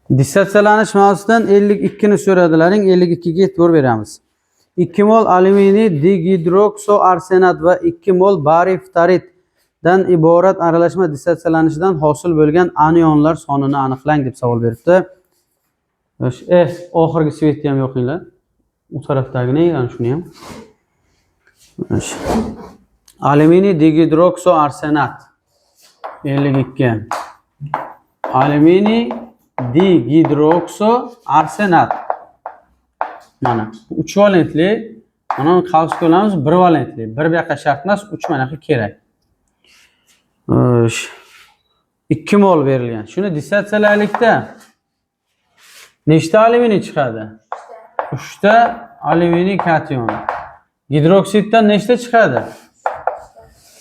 Dissotsiyalanish mavzusidan 52 ni so'radilaring. 52 ga e'tibor beramiz. 2 mol alyuminiy dihidroksoarsenat va 2 mol bariy ftariddan iborat aralashma dissotsiyalanishidan hosil bo'lgan anionlar sonini aniqlang deb savol beribdi. Oxirgi svetni ham yo'qinglar. U tarafdagini ham shuni ham. Alyuminiy dihidroksoarsenat 52. Alyuminiy dihidroksoarsenat. Mana 3 valentli, mana qavs ko'ramiz 1 valentli. 1 bu yoqqa shart emas, 3 mana bu kerak. 2 mol berilgan. Shuni dissotsiyalaylikda nechta alyuminiy chiqadi? 3 ta alyuminiy kation. Gidroksiddan nechta chiqadi?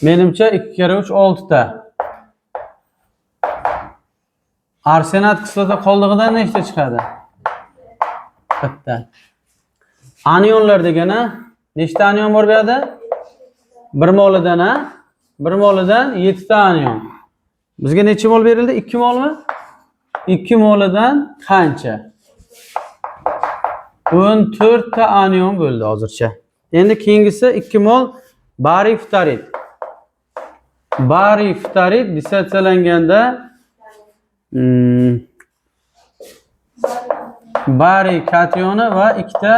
Menimcha 2 kere 3 6 ta. Arsenat kislota qoldig'idan nechta chiqadi? Bitta. Anionlar degani nechta anion bor bu yerda? 1 molidan a? 1 molidan 7 ta anion. Bizga necha mol berildi? 2 molmi? 2 molidan qancha? 14 ta anion bo'ldi hozircha. Endi keyingisi 2 mol bariy ftarid. Bariy ftarid dissotsiyalanganda bariy kationi va 2 ta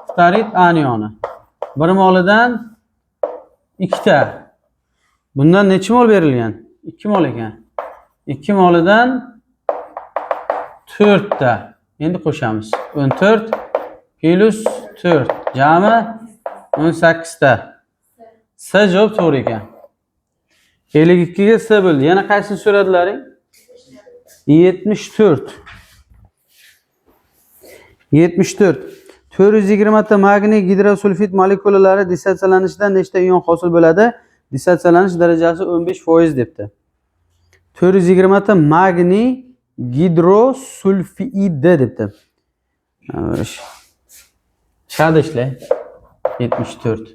ftarid anioni. 1 molidan 2 ta. Bundan necha mol berilgan? 2 mol ekan. 2 molidan 4 ta. Endi qo'shamiz. 14 plus 4 jami 18 ta. S javob to'g'ri ekan. 52 ga S bo'ldi. Yana qaysini so'radilaring? 74. 420 ta magniy gidrosulfid molekulalari dissotsiyalanishidan nechta ion hosil bo'ladi? Dissotsiyalanish darajasi 15% debdi. 420 ta magniy gidrosulfid debdi. Shada ishla. 74.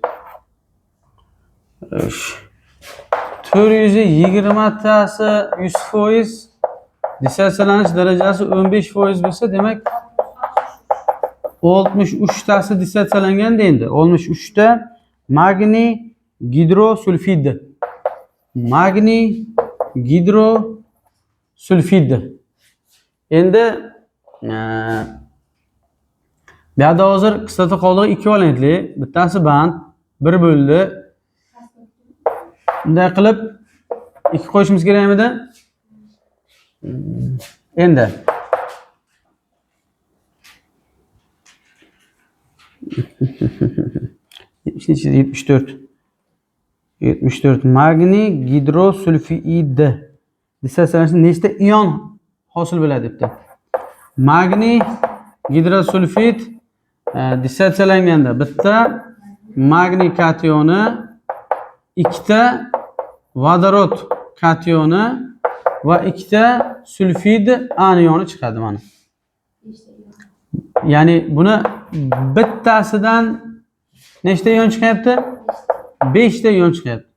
420 tasi 100%, dissotsiyalanish darajasi 15% bo'lsa, demak 63 tasi dissotsiyalangan endi. 63 ta magniy gidrosulfid. Magniy gidrosulfid. Endi bu yerda hozir kislota qoldig'i 2 valentli, bittasi band, 1 bo'ldi. Bunday qilib 2 qo'yishimiz kerakmidi? Endi 74 magniy gidrosulfid dissotsiyalanishda nechta ion hosil bo'ladi debdi. Magniy gidrosulfid dissotsiyalanganda bitta magniy kationi, 2 ta vodorod kationi va 2 ta sulfid anioni chiqadi mana. Ya'ni buni bittasidan nechta ion chiqyapti? 5 ta ion chiqyapti.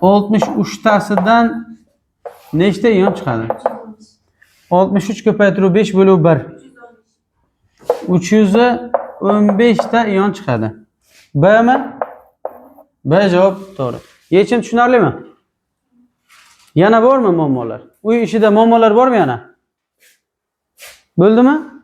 63 tasidan nechta ion chiqadi? 63 ko'paytirib 5 bo'lib 1. 315 ta ion chiqadi. B mi? B javob to'g'ri. Yechim tushunarlimi? Yana bormi muammolar? Uy ishida muammolar bormi yana? Bo'ldimi?